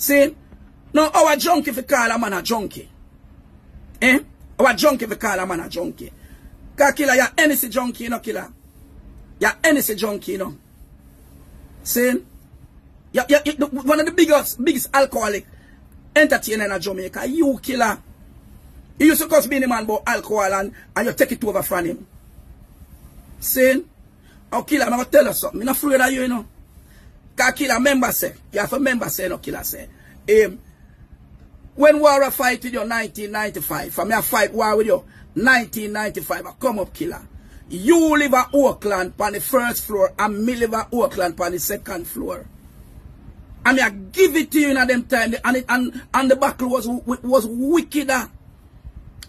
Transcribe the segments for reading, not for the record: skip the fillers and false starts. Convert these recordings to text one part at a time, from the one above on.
See? No, our junkie if you call a man a junkie. Eh? Our junkie if you call a man a junkie. Cause killer, you're NC junkie, you know, killer. You're NC junkie, you know. See? You're one of the biggest alcoholic entertainer in Jamaica. You killer. You used to cause being a man about alcohol and you take it over from him. See? Oh, killer, I'm going to tell you something. I'm not afraid of you, you know. Because killer, member say, you have a member say, no, killer say. When war fight with you 1995, for me I fight war with you 1995, I come up, killer. You live at Oakland on the first floor and me live at Oakland on the second floor. And I give it to you in them time and the battle was wickeder.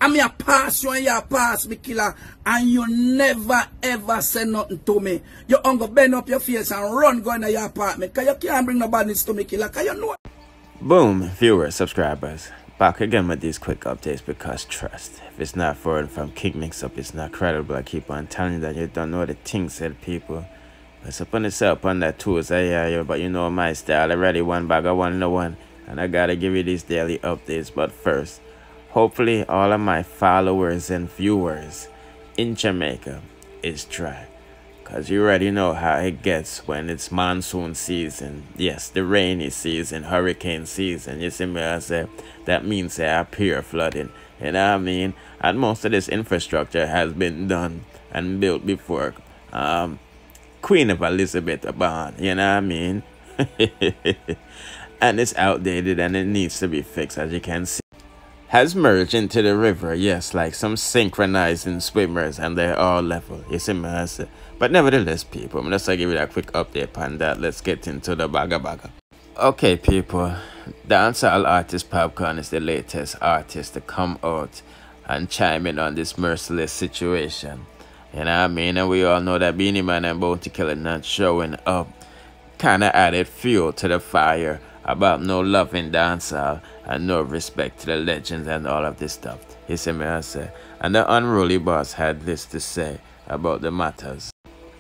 And I pass you and you pass me, killer, and you never ever say nothing to me. You go bend up your face and run go in your apartment because you can't bring no badness to me, killer, because you know. Boom, viewers, subscribers. Back again with these quick updates because trust. If it's not forward from King Mix Up, it's not credible. I keep on telling you that you don't know the things said people. It's upon itself on that tools I hear you, but you know my style. Already one bag of one to one. And I gotta give you these daily updates. But first, hopefully all of my followers and viewers in Jamaica is dry. Because you already know how it gets when it's monsoon season. Yes, the rainy season, hurricane season. You see me, I say, that means there pure flooding. You know what I mean? And most of this infrastructure has been done and built before Queen of Elizabeth born. You know what I mean? And it's outdated and it needs to be fixed, as you can see. Has merged into the river, yes, like some synchronizing swimmers, and they're all level. You see me, I say. But nevertheless, people, I'm just going to give you a quick update on that. Let's get into the bagga. Okay, people, dancehall artist Popcaan is the latest artist to come out and chime in on this Merciless situation. You know what I mean? And we all know that Beanie Man and Bounty Killer not showing up kind of added fuel to the fire about no love in dancehall and no respect to the legends and all of this stuff. You see me, I say. And the unruly boss had this to say about the matters.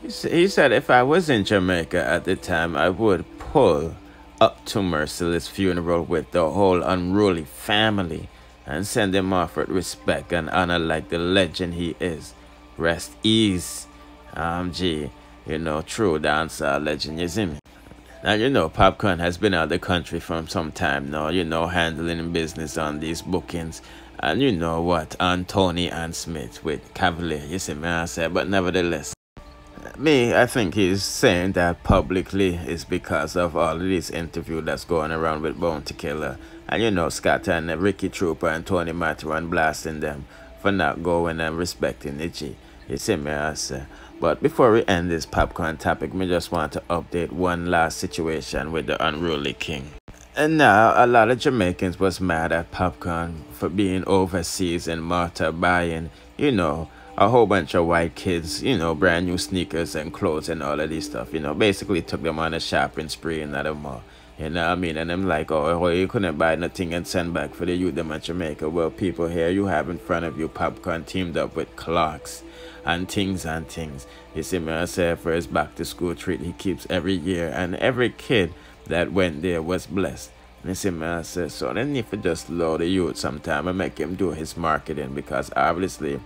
He said if I was in Jamaica at the time, I would pull up to Merciless' funeral with the whole unruly family and send him off with respect and honor like the legend he is. Rest ease, G, you know, true dancehall legend, you see me? Now, you know, Popcaan has been out of the country for some time now, you know, handling business on these bookings. And you know what, on Tony and Smith with Cavalier, you see me, I say, but nevertheless. I think he's saying that publicly is because of all of this interview that's going around with Bounty Killer. And you know, Scott and Ricky Trooper and Tony Matthew blasting them for not going and respecting the G. You see me, I say. But before we end this Popcaan topic, me just want to update one last situation with the unruly king. And now, a lot of Jamaicans was mad at Popcaan for being overseas and Martha buying, you know, a whole bunch of white kids, you know, brand new sneakers and clothes and all of this stuff, you know, basically took them on a shopping spree in the mall. You know what I mean? And I'm like, oh, you couldn't buy nothing and send back for the youth them at Jamaica. Well, people here, you have in front of you Popcaan teamed up with Clarks and things. You see me, I say for his back to school treat he keeps every year, and every kid that went there was blessed. You see me, I say, so they need to just load the youth sometime and make him do his marketing, because obviously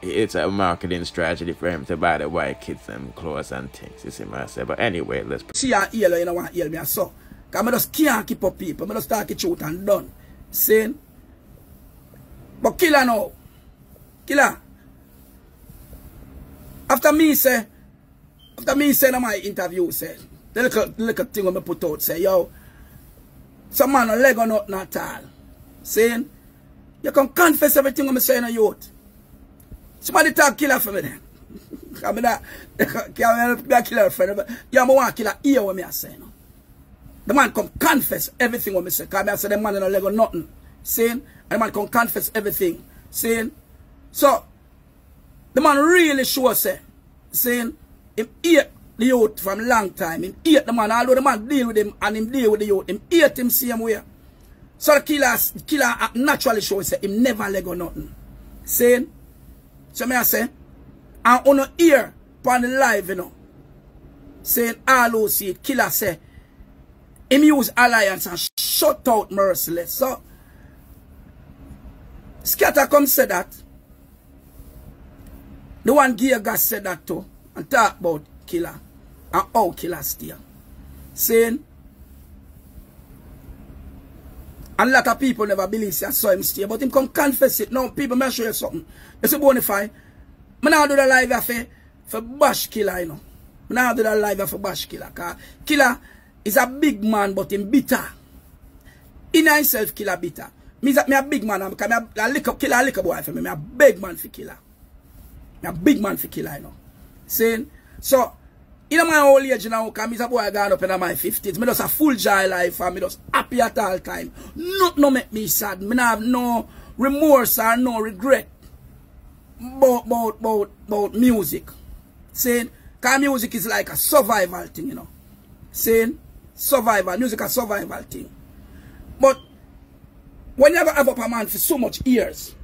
it's a marketing strategy for him to buy the white kids and clothes and things. You see me, I say. But anyway, let's see how you know what me so. Because I just can't keep up people. I just start to shoot and done. See? But killer now. Killer. After me say in my interview, say, the little thing when I put out, say, yo, some man on leg or nothing at all. Saying, you can confess everything when I say in a youth. Somebody talk killer for me then. I mean that killer friend. Yeah, I want killer ear what me I say. No? The man come confess everything what me say. Because I say the man in a leg or nothing. Saying, and the man come confess everything. Saying, so the man really sure say, saying, him hate the youth from long time. Him hate the man, although the man deal with him and him deal with the youth. Him hate him same way. So the killer naturally show say, him never leg or nothing. Saying, so me I say, and on the ear, on the live, you know, saying all who see it, killer say, him use alliance and shut out Merciless. So, Scatter come say that. The one Gear Gas said that too. And talk about Killer. And how Killer stay. Saying, and a lot of people never believe I saw him stay. But him come confess it. No, people, may show you something. You see, Bonify. I now do the live for bash Killer, you know. I now do the live for bash Killer. Because Killer is a big man, but him bitter. In himself, Killer bitter. Me a big man, because I lick up Killer, I lick up boy for me. Me a big man for Killer. Me a big man for Killer, you know. Saying, so, in my old age now, because I'm a boy gone up in my 50s, I just a full joy life, and I just happy at all time. Nothing no make me sad. I have no remorse or no regret about music. Saying, because music is like a survival thing, you know. Saying, survival, music a survival thing. But, when you have up a man for so much years,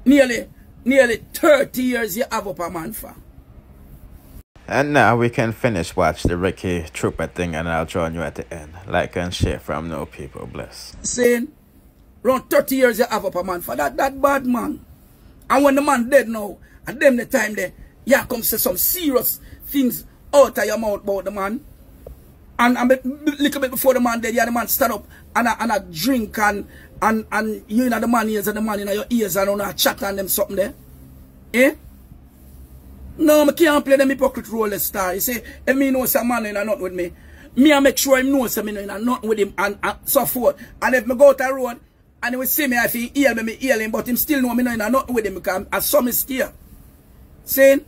nearly 30 years you have up a man for. And now we can finish watch the Ricky Trooper thing, and I'll join you at the end. Like and share from No People Bless. Saying, around 30 years you have up a man for that bad man. And when the man dead now, and them the time there, you come say some serious things out of your mouth about the man. And a little bit before the man dead, the man stand up and a drink and you know the man ears and the man in your ears and on a chat and them something there. Eh? No, I can't play them hypocrite role as star. You say, if me know some man in a not with me, I make sure him know some in a not with him and so forth. And if me go out the road and he will see me, if he heal me heal him, but him still know me in a not with him because I saw me steer. Saying,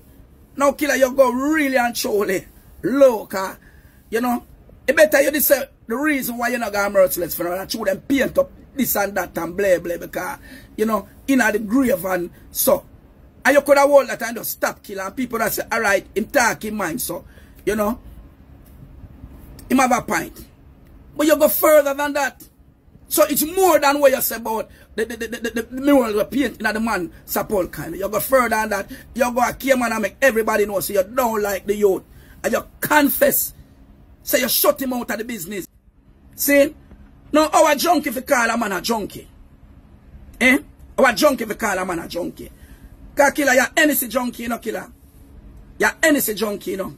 now Killer, you go really and truly low, cause, you know, it better you say the reason why you're not going Merciless for now, that you them paint up this and that and blah blah because, you know, in the grave and so. And you could have hold that and just stop Killer and people that say, alright, him talk in mind, so, you know, him have a point. But you go further than that. So it's more than what you say about the mural we paint in the man support kind of. You go further than that. You go a key man and make everybody know so you don't like the youth. And you confess. So you shut him out of the business. See? Now our junkie if you call a man a junkie. Eh? Our junkie if you call a man a junkie. Because Killer, you're NC junkie, you know, Killer. You're NC junkie, you know.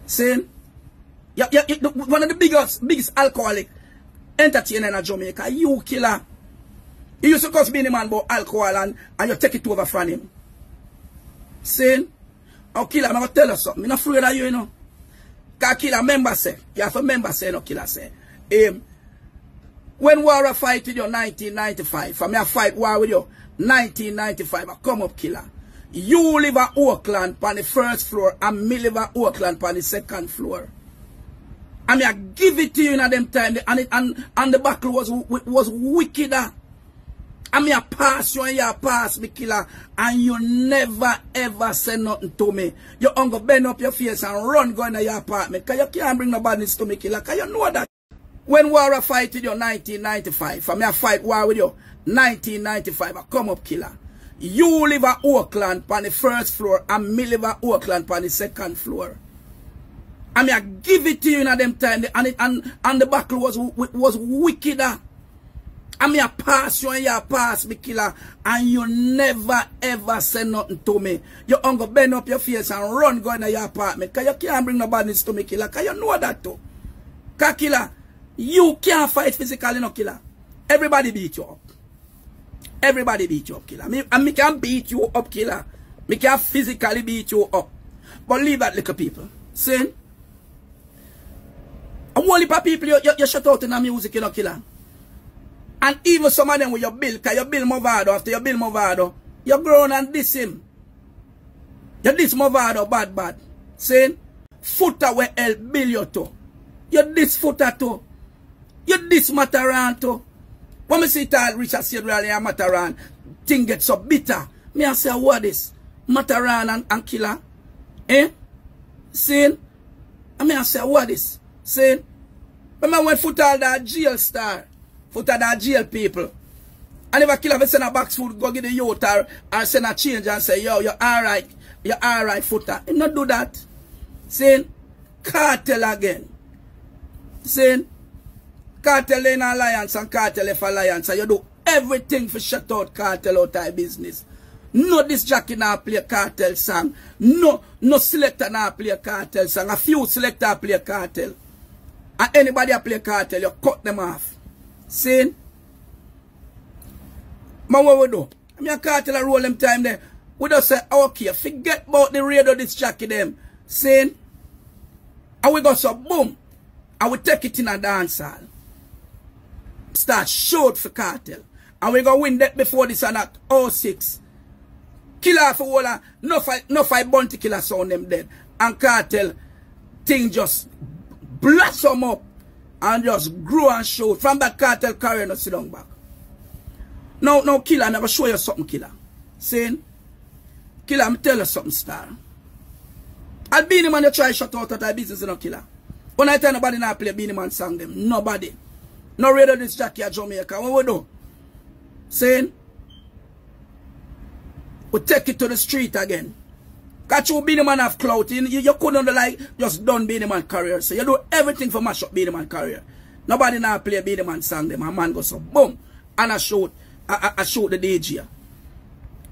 See? You're one of the biggest alcoholic entertainer in Jamaica. You, Killer. You used to cause being a man about alcohol and you take it over from him. See? Oh, Killer, I'm going to tell you something. I'm not afraid of you, you know. Because Killer, member say, you have a member say, no, Killer say. When war fight with you 1995, for me I fight war with you 1995, I come up Killer. You live at Oakland on the first floor and me live at Oakland on the second floor. And I give it to you in them time and the battle was wickeder. And me I pass you and you pass me Killer and you never ever say nothing to me. You only bend up your face and run going to your apartment because you can't bring no badness to me Killer because you know that. When war I fight with you 1995, for me I fight war with you 1995, I come up Killer. You live at Oakland on the first floor and me live at Oakland on the second floor. And me I give it to you in them time and the battle was wickeder. And me I pass you and you pass me Killer and you never ever say nothing to me. You only bend up your face and run going to your apartment because you can't bring no badness to me Killer because you know that too. Because Killer, you can't fight physically, no Killer. Everybody beat you up. Everybody beat you up, Killer. And me can beat you up, Killer. Me can physically beat you up. But leave that little people. See? A whole heap of people you shut out in the music, you know, Killer. And even some of them with your bill, because you bill Movado, after you bill Movado, you grown and diss him. You diss Movado bad. See? Footer will help bill you too. You diss Footer too. You diss Mataran too. When I see that Richard said really and Mataran, thing gets so bitter. Me I say, what is? Mataran and Killer? Eh? See? I mean I say, what is? See? When I went Footer that jail star, Footer that jail people. And if a Killer send a box food, go get the youth or send a change and say, yo, you're alright, Footer. He not do that. See? Cartel again. Saying, cartel in alliance and cartel F alliance. And you do everything for shut out cartel out of business. No this jockey now play a cartel song. No selector now play a cartel song. A few selector play a cartel. And anybody play a cartel, you cut them off. Saying, man, what we do? I mean, a cartel a roll them time there. We just say, okay, forget about the radio this jockey them. Saying, and we go so boom. And we take it in a dance hall. Start shoot for cartel. And we go win that before this and that 06. Killer for all no fight bounty killer sound them dead. And cartel thing just blossom up and just grow and shoot. From that cartel career no sit down back. Now killer, I'm gonna show you something, killer. Saying, killer, I'm tell you something, star. I'll be the man you try shut out of that business, no killer. When I tell nobody now play Beanie Man song them, nobody. No radio this Jackie at Jamaica. What we do? Saying, we take it to the street again. Got you Beanie Man have clout. You couldn't like just done Beanie Man career. So you do everything for mash up Beanie Man career. Nobody now play Beanie Man song them. A man goes so boom. And I shoot the DJ.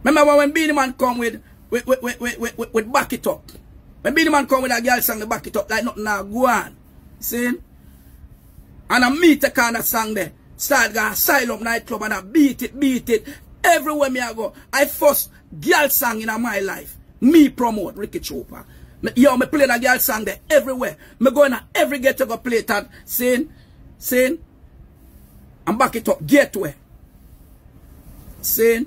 Remember when Beanie Man come with back it up. When Beanie Man come with a girl song, they back it up like nothing now go on. See? And I meet a kind of song there. Start going Asylum nightclub and I beat it. Everywhere me I go. I first girl song in my life. Me promote Ricky Chopper. Yo, me play that girl song there everywhere. Me go in every get to go play that. Saying, and back it up. Gateway. Saying.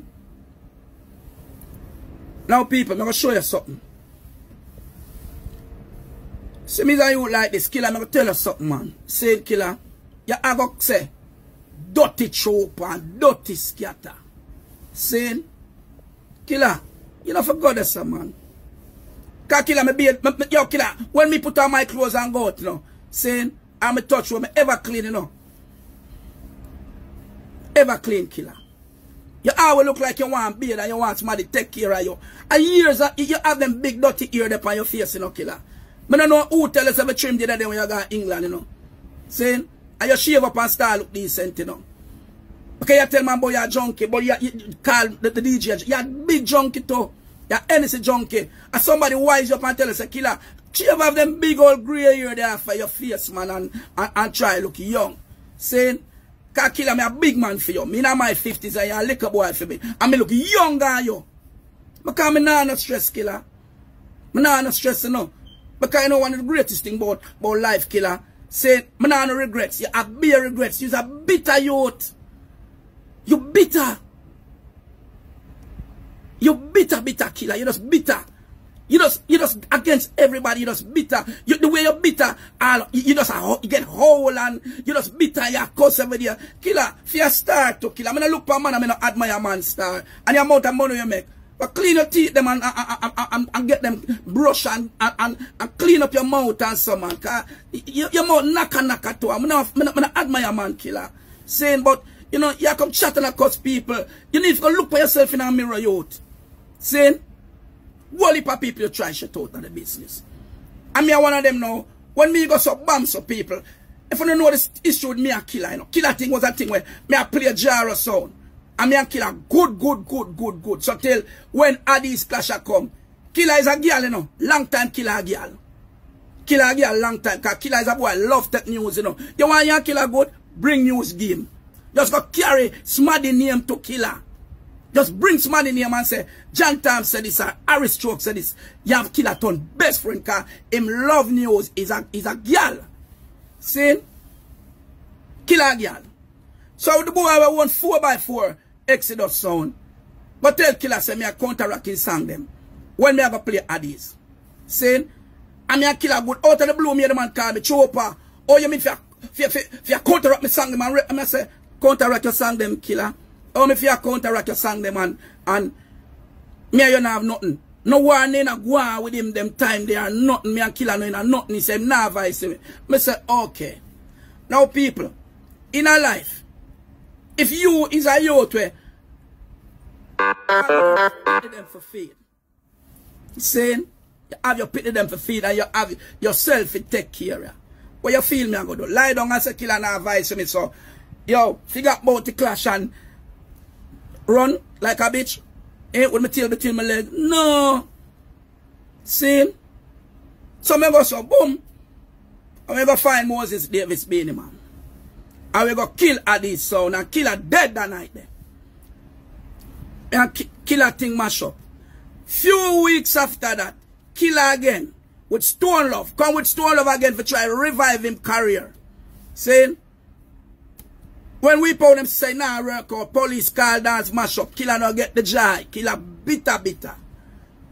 Now people, I'm going to show you something. See me that you like this, killer, I'm going to tell you something, man. Saying, killer, you have to say, dirty chopper and dirty scatter. Saying, killer, you know for goddess, man. Cause killer, yo, killer, when me put on my clothes and go out, you know, saying, I'm a touch when me ever clean, you know. Ever clean, killer. You always look like you want beard and you want somebody to take care of you. And years, you have them big dirty ear there on your face, you know, killer. I don't know who tell us about trim the other day when you go to England, you know. Saying, and you shave up and start look decent, you know. Okay, you tell man boy you're junkie, but you call the DJ, you're big junkie too. You're NC junkie. And somebody wise you up and tell us, killer, shave have them big old grey hair there for your face, man, and try look young. Saying, cause killer, me a big man for you. Me in my 50s and you're a little boy for me. And me look younger than you. Because me not no stress, killer. Me not no stress, you know. Because you know one of the greatest thing about life, killer. Say, me not no regrets. You have beer regrets. You're a bitter youth. You bitter. You bitter killer. You just bitter. You just against everybody. You just bitter. The way you're bitter, you just get whole and you just bitter. You cuss every day. Killer, if you start to killer, I'm gonna look for a man. I'm gonna admire a man star and the amount of money you make. But clean your teeth them and get them brush and clean up your mouth and so man. Cause your mouth knock to. I'm gonna admire a man killer. Saying, but you know you come chat and cuss people. You need to go look for yourself in a mirror, youth. Saying. Whole heap of people you try shut out of the business. And me one of them now, when me go so bomb so people, if you don't know this issue with me a killer, you know, killer thing was a thing where me a play a jar or sound. And me a killer good. So till when Addy's Clasher come, killer is a girl, you know, long time killer a girl. Killer a girl long time, cause killer is a boy, love tech news, you know. You want your killer good? Bring news game. Just go carry smarty name to killer. Just bring somebody in here and say, John Tam said this, or Harris Stroke said this. You have killer ton best friend, cause him love news is a girl. See? Killer girl. So the boy I want 4x4 Exodus sound. But tell killer say me a counteract his song them. When me I go play Addies. See? And me a killer good. Out of the blue me the man call me Chopper. Oh you mean if you counteract me song them and I say counteract your song them killer. Oh, if you counteract your song them and me and you don't have nothing. No one in a go on with him them time they are nothing. Me and killer no in a nothing. He say nah vice me. Me say okay. Now people, in a life, if you is a youth where you pity them for feed. Saying you have your pity them for feed and you have yourself to take care of. What you feel me I go do? Lie down and say killer and advice me. So, yo, figure out the clash and run like a bitch. Ain't with my tail between my legs. No. See? So me go so boom. And we go find Moses Davis Beanie man. And we go kill Addy's son and kill her dead that night there. And kill her thing mash up. Few weeks after that, kill her again. With Stone Love. Come with Stone Love again for try to revive him career. Saying? When we pound them say, nah, work out, police call dance mash up, killer no get the joy, killer bitter.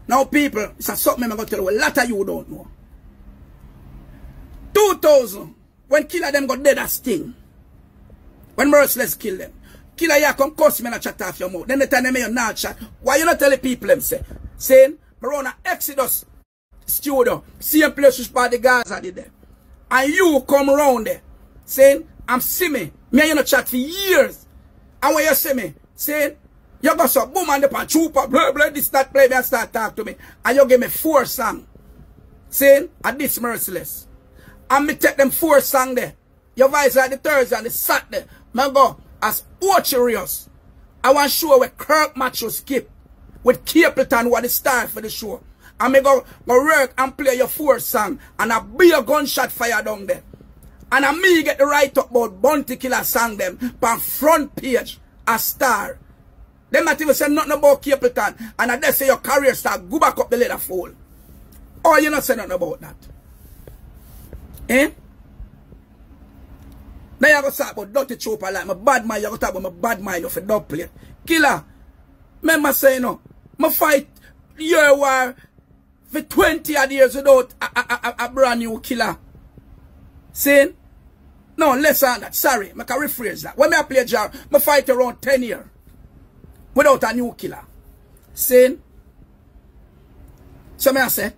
Now people, it's a something I'm going to tell you, a lot of you don't know. 2000, when killer them got dead as thing. When Merciless kill them. Killer ya come cuss me and chat off your mouth. Then they tell them you not chat. Why you not tell the people them say? Saying, Marona Exodus studio, same place which part the Gaza did there. And you come around there, saying, I'm see me. Me and you no chat for years. And when you see me, saying, you got some boom and the pan trooper, blah, blah, this, that, play me and start talk to me. And you give me 4 songs. Saying, and this Merciless. And me take them 4 songs there. Your voice like the Thursday and the Saturday. Me go, as Orcherious. I want to show where Kirk Macho skip. With Capleton what the star for the show. And me go work and play your 4 songs. And a big gunshot fire down there. And a me get the right up about Bounty Killer song them on front page a star. Them not even say nothing about Capleton. And I say your career start go back up the leather fall. Oh, you not say nothing about that. Eh? Now you go talk about dirty chopper like my bad mind. You go talk about my bad mind of a dog plate. Killer. Remember saying no. My fight year war for 20 odd years without a brand new killer. Saying? No, less than that. Sorry, I can rephrase that. When I play jar, I fight around 10 years without a new killer. Saying? So I say,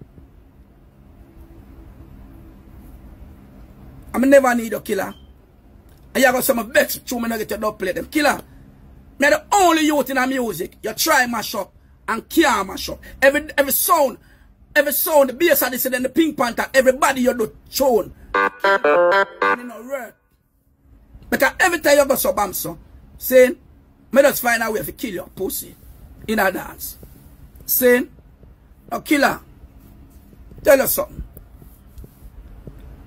I never need a killer. And you got some vex through me not get your dog play them. Killer. Me the only youth in the music. You try mash up and can't mash up. Every sound, the bass and this and then the Pink Panther, everybody you do tune. And it not work. Because every time you go so bam so, saying, me just find a way to kill your pussy in a dance. Saying, no killer, tell you something.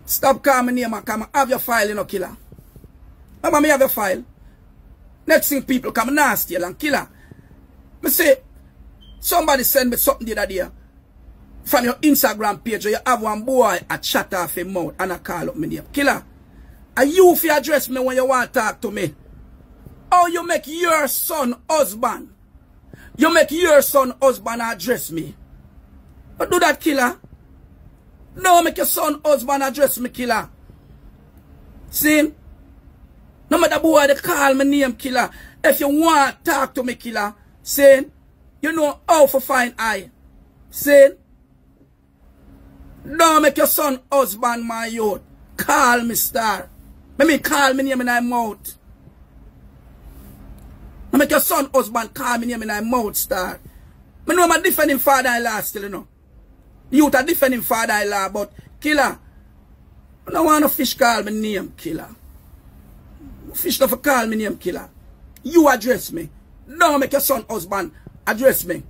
Stop calling me name and come have your file, you know, killer. Remember me have your file. Next thing people come nasty and killer. Me say, somebody send me something the other day from your Instagram page where you have one boy a chat off his mouth and I call up my name. Killer, are you if you address me when you want to talk to me? How you make your son husband? You make your son husband address me. But do that, killer. No, make your son husband address me, killer. See? No matter boy they call my name, killer. If you want to talk to me, killer, saying, you know how to find I. Saying, don't make your son husband my youth. Call me star. Let me call me name in my mouth. Don't make your son husband call me name in my mouth, star. I know I'm a defending father-in-law still, you know. Youth are defending father-in-law, but killer, I don't want no fish call me name, killer. Fish don't call me name, killer. You address me. Don't make your son husband address me.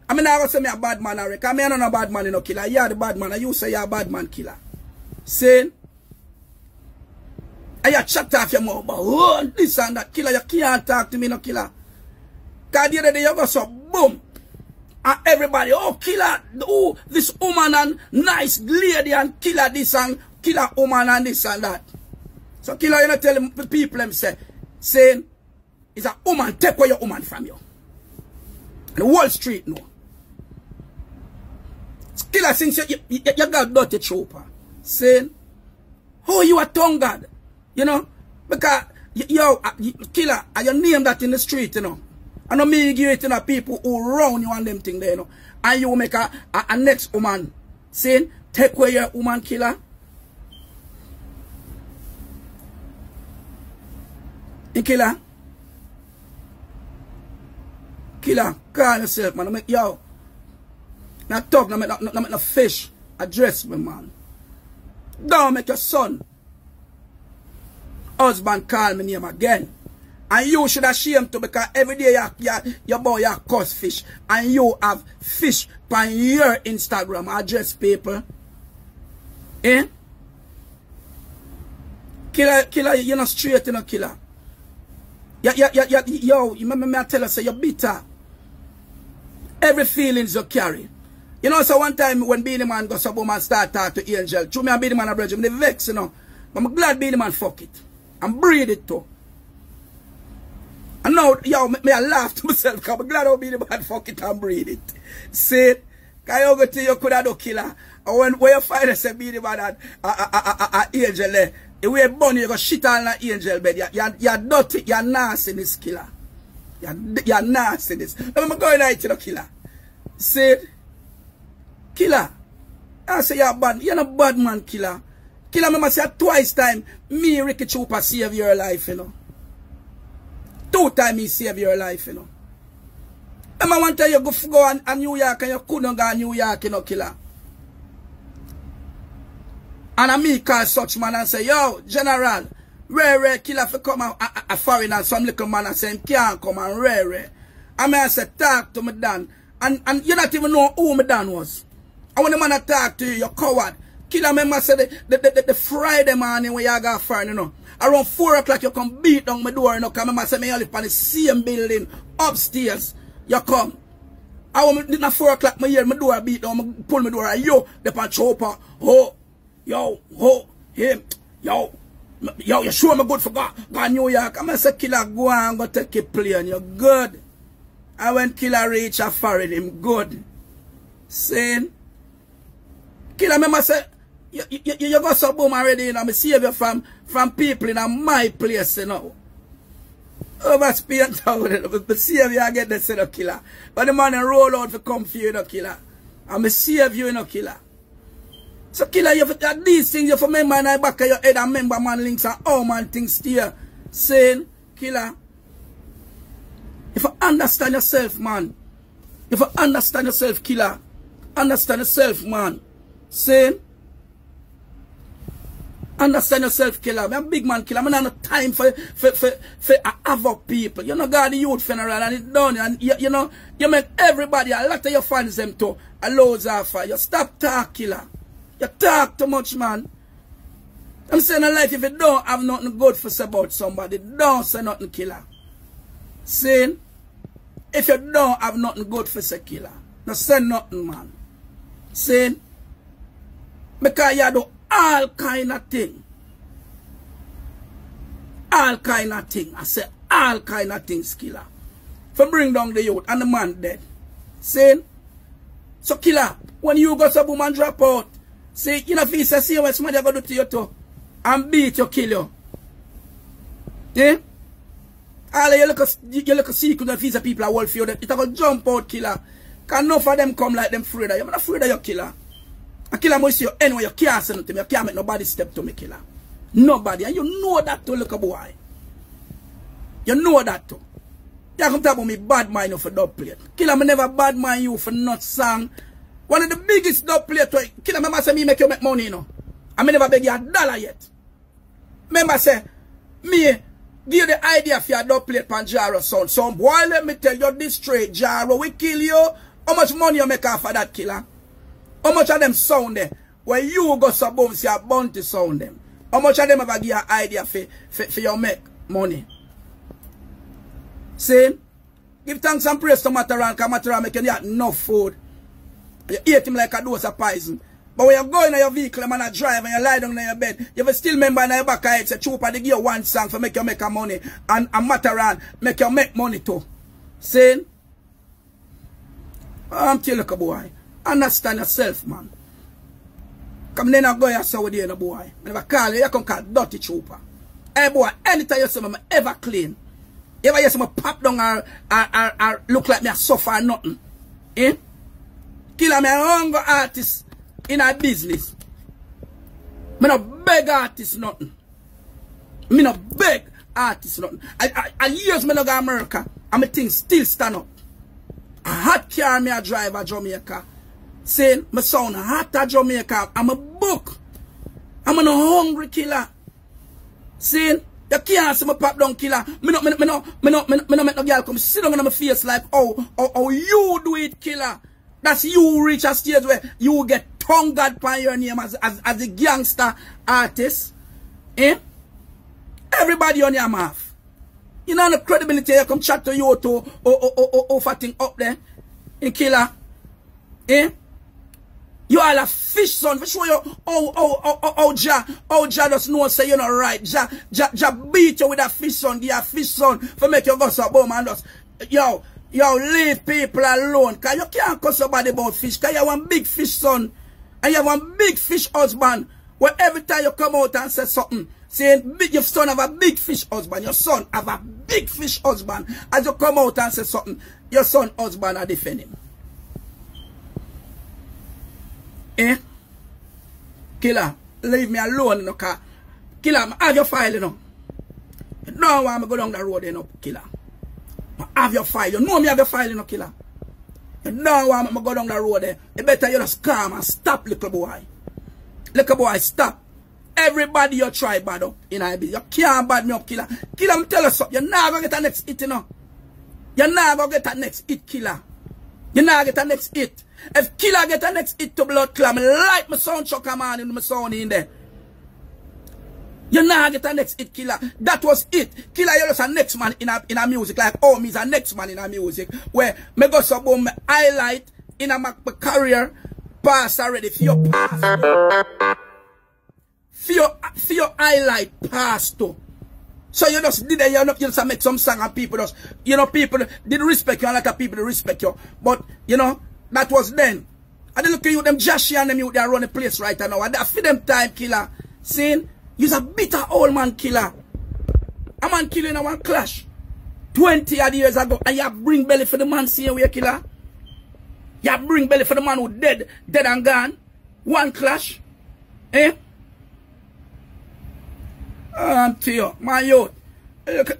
I mean, I go say me a bad man, Eric. I mean, I'm not a bad man, you know, killer. You are the bad man, and you say you're a bad man, killer. Saying, and you chat off your mouth, oh, this and that, killer. You can't talk to me, no, killer. Because the other day you go so, boom. And everybody, oh, killer, oh, this woman and nice lady and killer this and killer woman and this and that. So killer, you know, tell the people them saying, it's a woman, take away your woman from you. And Wall Street, no. Killer, since you got dirty trooper, saying, oh, you a tongue god, you know, because, killer, and you name that in the street, you know. I know me give it to the people who round you and them thing there, you know. And you make a next woman saying, take away your woman, killer. You killer? Killer, call yourself, man. Make, yo. Not talk, not make no fish address me, man. Don't make your son husband call me name again. And you should ashamed to because every day your boy you cuss fish. And you have fish on your Instagram address people. Eh? Killer, you're not straight, you know, killer. Yo, you remember me I tell us, say you're bitter. Every feelings you carry. You know, so one time when Beanie Man goes up and start talking to Angel, true me and Beanie Man a brother, they vex, you know. But I'm glad Beanie Man fuck it. And breed it too. And now, yo, me I laugh to myself because I'm glad how Beanie Man fuck it and breed it. See, because you go to you could have do killer. And when you find us a Beanie Man and Angel there, the way bunny you go shit on an angel bed, you're dirty, you're nasty this killer. You're nasty this. I'm going out to the killer. See, killer. I say you're bad. You're not bad man, killer. Killer, I say twice time, me, Ricky Trooper, save your life, you know. 2 times he save your life, you know. I want to tell you go and New York and you couldn't go to New York, you know, killer. And I me call such man and say, yo, General, rare killer for come a foreigner and some little man and say, can't come and rare. And I say, talk to me Dan. And you not even know who me Dan was. And when the man talk to you, you're coward. Killer member say the Friday morning when you got foreign, you know. Around 4 o'clock you come beat down my door, you know, because I say me live on the same building upstairs. You come. I when at 4 o'clock my hear my door beat down, I pull my door and yo, the pan chopper, oh. Yo, him, yo, you sure me good for go New York? I'm going to say, killer, go and go take a plane, you're good. And when killer reach a foreign, him good. Saying, killer, remember say, you got some boom already, you know, me save you from people in my place, you know. Over Spain town, but save you again, that's the killer. But the man roll out for come for you, you know, killer. And me save you, you know, killer. So killer, you have these things, you have remember in the back of your head and remember man links and all man things still. Saying, killer, if you understand yourself, man. If you understand yourself, killer. Understand yourself, man. Saying, understand yourself, killer. I'm a big man, killer. I'm not no time for other people. You know, got the youth funeral and it's done. And you know, you make everybody, a lot of your fans them too, a loads of you stop talk, killer. You talk too much, man. I'm saying in life, if you don't have nothing good for say about somebody, don't say nothing, killer. Saying, if you don't have nothing good for say, killer, don't say nothing, man. Saying, because you do all kind of thing. All kind of thing. I say all kind of things, killer. For bring down the youth and the man dead. Saying, so killer, when you go to boom and drop out, see, you know, if you see what somebody going to do to you too, and beat you, kill you. Yeah? All you look a secret of these people are wolf you, it's going to jump out, killer. Because enough of them come like them afraid of you. I'm not afraid of you, killer. A killer must see you anyway, you can't say nothing to me, you can't make nobody step to me, killer. Nobody. And you know that too, look a boy. You know that too. You come talk about me bad mind you for dub plate. Killer, me never bad mind you for not song. One of the biggest dub plate, killer, remember say me make you make money, you know. I never beg you $1 yet. Remember say, me give you the idea for your dub plate pan Jaro sound. So boy, let me tell you this straight, Jaro, we kill you. How much money you make off of that, killer? How much of them sound there? When you go so boom, see a bounty sound them. How much of them ever give you an idea for you make money? Saying, give thanks and praise to Mataran, because Mataran make you have enough food. You eat him like a dose of poison. But when you go in your vehicle, man, and drive and you lie down in your bed, you will still remember in your back of it, say, Trooper, they give you one song for make you make money. And Mataran make you make money too. Saying, I'm telling you, boy, understand yourself, man. Come then I go here so with you, boy. I never call you come call dirty Trooper. Hey boy, anytime you see me ever clean. You ever hear some pop down or look like me a suffer or nothing? Eh? Killer me a hunger artist in a business. Me no beg artist nothing. Me no beg artist nothing. I years me no go to America and my things still stand up. A hot car me a drive at Jamaica. Saying my sound hot at Jamaica. I'm a book. I'm a hungry killer. Saying You can't see me pop down killer. Me no make no girl come sit down on my face like, oh, you do it, killer. That's you reach a stage where you get tongue god by your name as a gangster artist. Eh? Everybody on your mouth. You know the credibility you come chat to you to over thing up there. In killer. Eh? You all a fish son for sure you oh Ja just know say you're not right. Ja beat you with a fish son, give a fish son for make you go so boom and just yo leave people alone. Cause you can't call somebody about fish. Cause you have one big fish son and you have one big fish husband where every time you come out and say something, saying your son have a big fish husband, your son have a big fish husband. As you come out and say something, your son husband are defending him. Eh? Killer, leave me alone in the car. Killer, I have your file, you know. You don't want me go down the road, you know, killer. I have your file. You know me have your file, you know, killer. You don't want me go down the road there. You better you just calm and stop, little boy. Little boy, stop. Everybody you try bad up in IB. You can't bad me up, killer. Killer, I'm telling you something. You're not going to get the next hit, you know. You're not going to get the next hit, killer. You're not going to get the next hit. If killer get the next hit to blood clam, like my sound chuck a man in my sound in there. You not get the next hit, killer. That was it. Killer, you're just a next man in a music. Like, oh, me's a next man in a music. Where me go so boom, me highlight in a my career pass already. For your pass. For your highlight pass too. So you just did it, you just make some song and people just, you know, people didn't respect you and a lot of people didn't respect you. But, you know, that was then. I didn't look at you, them Joshy and them you they run the place right now. And I feel them time killer. Saying, you're a bitter old man killer. A man killing a one clash. 20 odd years ago. And you bring belly for the man same way killer. You bring belly for the man who dead and gone. One clash. Eh? To you, my youth.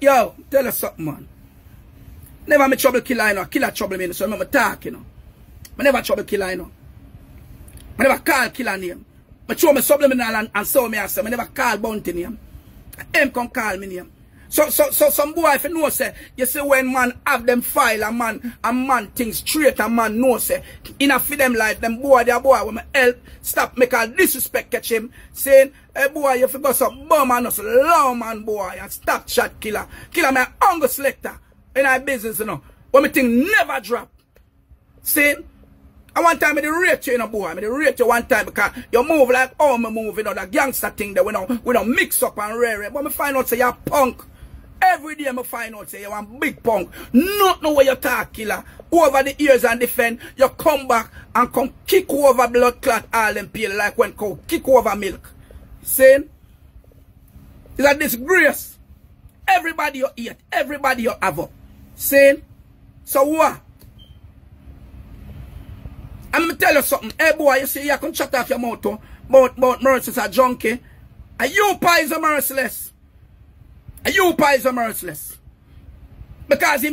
Yo, tell us something, man. Never me trouble killer, you know. Killer trouble me, so I'm talk, you know. I never trouble killer, you know. I never call killer name. I show me subliminal and so me as I never call bounty name. Him come call me name. So some boy if you know say, you see when man have them file a man things straight a man know say, in a for them life, them boy their boy when me help, stop make a disrespect catch him, saying, hey boy, you forgot some bum and us low man boy and stop chat killer. Killer me a hunger selector in our business, you know. When me thing never drop. Saying, and one time I rate you, you know, boy. I rate you one time because you move like how me move, you know, the gangster thing that we don't mix up and rare. But me find out say you're punk. Every day I find out say you're one big punk. Not know where you talk, killer. Over the years and defend, you come back and come kick over blood clot all them peel like when cow kick over milk. Saying, it's a disgrace. Everybody you eat, everybody you have up. Saying, so what? I'm going to tell you something. Hey boy, you see, you can shut off your mouth about Merciless a junkie. And you pies are merciless. And you pies are merciless. Because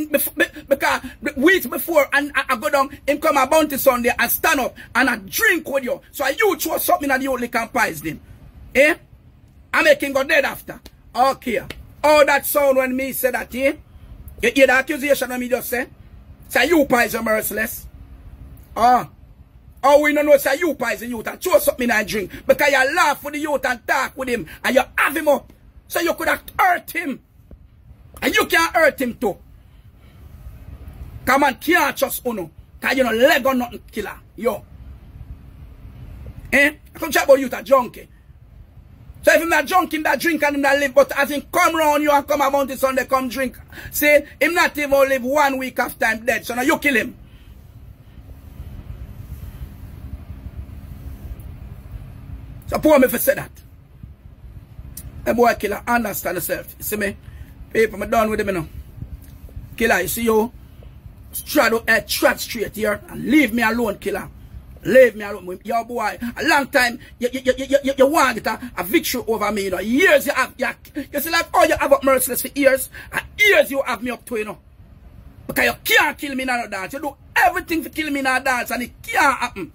weeks before and I go down, him come a bounty Sunday and stand up and I drink with you. So you throw something at the only can pies them. Eh? I make him go dead after. Okay. All that sound when me say that, eh? You hear the accusation of me just say? Say you pies are merciless. Oh, we don't know say you pies the youth and throw something and drink. Because you laugh with the youth and talk with him and you have him up. So you could have hurt him. And you can't hurt him too. Come on, can't trust Uno. Because you know leg or nothing killer. Yo. Eh? I come chat about you a junkie. So if him not drunk, him that drink and him that live, but as him come round you and come about this Sunday, come drink. Say, him not even live 1 week after him dead. So now you kill him. So poor me if I say that. A boy killer, understand yourself. You see me? People, I'm done with him, you know. Killer, you see you? Trot straight here and leave me alone, killer. Leave me alone. Your boy, a long time, you want get a victory over me, you know. Years you have, you see like, oh, you have up Merciless for years, and years you have me up to, you know. Because you can't kill me in a dance. You do everything to kill me in a dance, and it can't happen.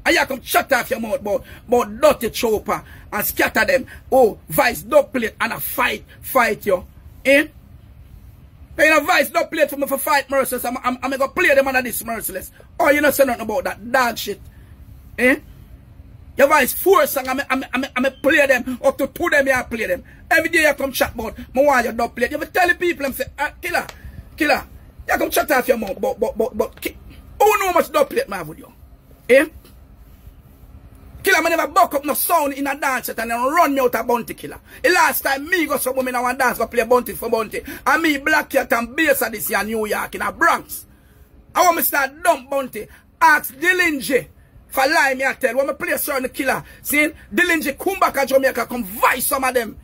And you come shut off your mouth about dirty chopper and scatter them. Oh, Vice don't plate and a fight you. Eh? You know, Vice don't plate for me for fight Merciless. I'm gonna play them under this Merciless. Oh, you know say nothing about that dog shit. Eh? Your Vice 4 song, I'm play them. Up to 2 them, I play them. Every day you come chat about, I want you don't play. You ever tell the people, I'm say, killer. You come chat off your mouth, but, who know how much don't play my video? Eh? Killer, I never buck up no sound in a dance set and then run me out a bounty killer. The last time me go some women and dance go play bounty for bounty. And me Black Cat and base of this year New York in a Bronx. I want me start dump bounty. Ask Dillinger for lie me I tell. When me play certain killer. See, Dillinger come back to Jamaica, come vice some of them.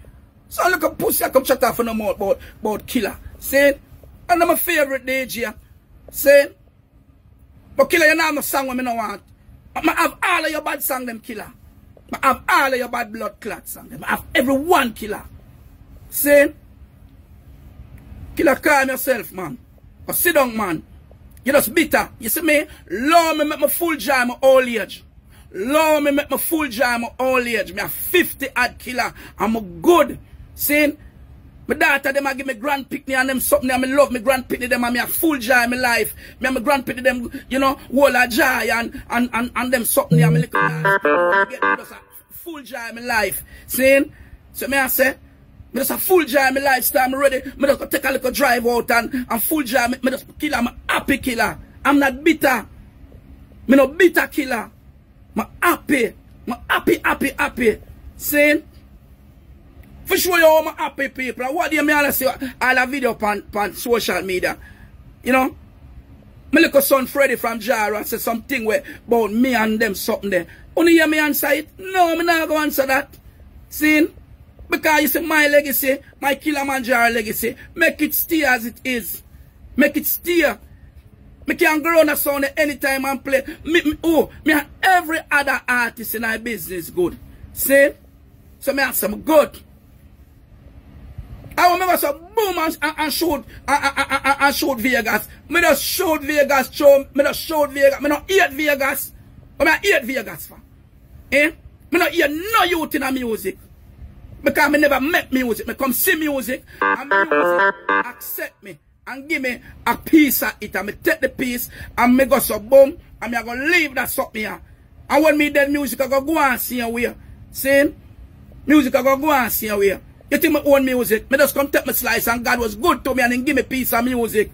So look a pussy I come shut off on the mouth about killer. See? And my favorite DJ. See? But killer, you know no song when me no want. I have all of your bad song, them killer. I have all of your bad blood clot song, them. I have every one killer. See? Killer, calm yourself, man. Or sit down, man. You just bitter. You see me? Lord, me make my full joy my old age. Lord, me make my full joy my old age. Me a 50 odd killer. I'm a good. See? My daughter, them a give me grand picnic and them something, and I love me grand picnic them, and me a full joy in my life. Me and my grand picnic them, you know, whole a joy and them something, and me little get me just a full joy in my life. See? So me I say, me just a full joy in my lifestyle, I'm ready. Me just go take a little drive out and full joy, me just killer, I'm a happy killer. I'm not bitter. Me no bitter killer. I'm happy. I'm happy. See? For sure, you are happy people. What do you mean? I see all the video on social media. You know? My little son Freddy from Jara said something about me and them something there. Only hear me answer it? No, I'm not going to answer that. See? Because you see my legacy, my Kilimanjaro legacy, make it stay as it is. Make it stay. Me can grow on a sound anytime and play. Me have every other artist in our business good. See? So me have some good. I remember some boom and showed Vegas. Me just showed Vegas show. Me just showed Vegas. Me not eat Vegas. But me eat Vegas for. Eh? Me not eat no youth in a music. Because me never make music. Me come see music. And music accept me. And give me a piece of it. And me take the piece. And me go so boom. And me I go leave that something here. And when me dead music I go and see away. See? Music I go and see away. You think my own music? Me just come take my slice and God was good to me and then give me a piece of music.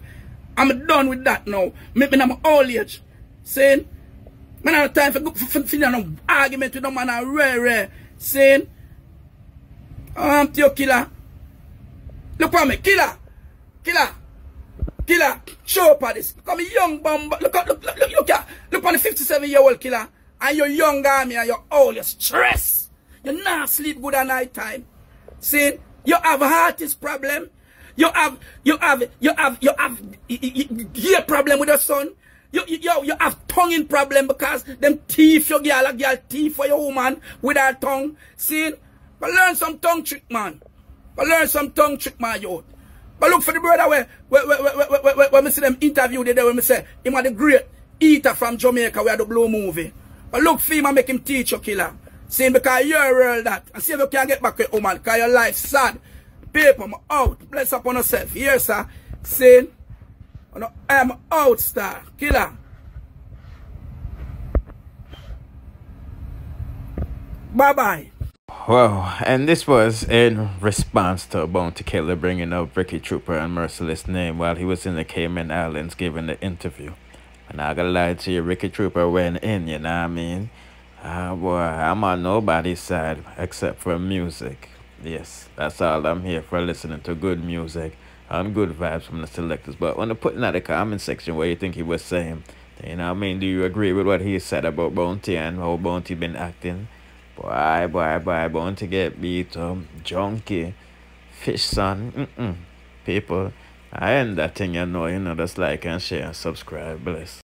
I'm done with that now. Me in my old age. Saying? Man have time for no argument with no man and rare. Saying? Your killer. Look at me. Killer. Show up at this. Look at me young bum. Look on the 57-year-old killer. And you're young and you're old. You're stressed. You not sleep good at night time. See, you have heartist problem. You have ear problem with your son. You have tonguing problem because them teeth your girl, a girl teeth for your woman with her tongue. See, but learn some tongue trick, man. But youth. But look for the brother when we see them interview there, when we say him are the great Ither from Jamaica where the blue movie. But look for him and make him teach your killer. See, because you're real that. And see if you can get back with woman, because your life sad. Paper, I'm out. Bless upon yourself. Here, sir. See, I'm out, star. Killer. Bye-bye. Well, and this was in response to Bounty Killer bringing up Ricky Trooper and Merciless name while he was in the Cayman Islands giving the interview. And I gotta lie to you, Ricky Trooper went in, you know what I mean? Boy, I'm on nobody's side except for music. Yes, that's all I'm here for, listening to good music and good vibes from the selectors. But when I put in the comment section what you think he was saying, you know what I mean, do you agree with what he said about Bounty and how Bounty been acting? Boy, Bounty get beat up, junkie, fish son, people. I end that thing, you know, just like and share and subscribe, bless.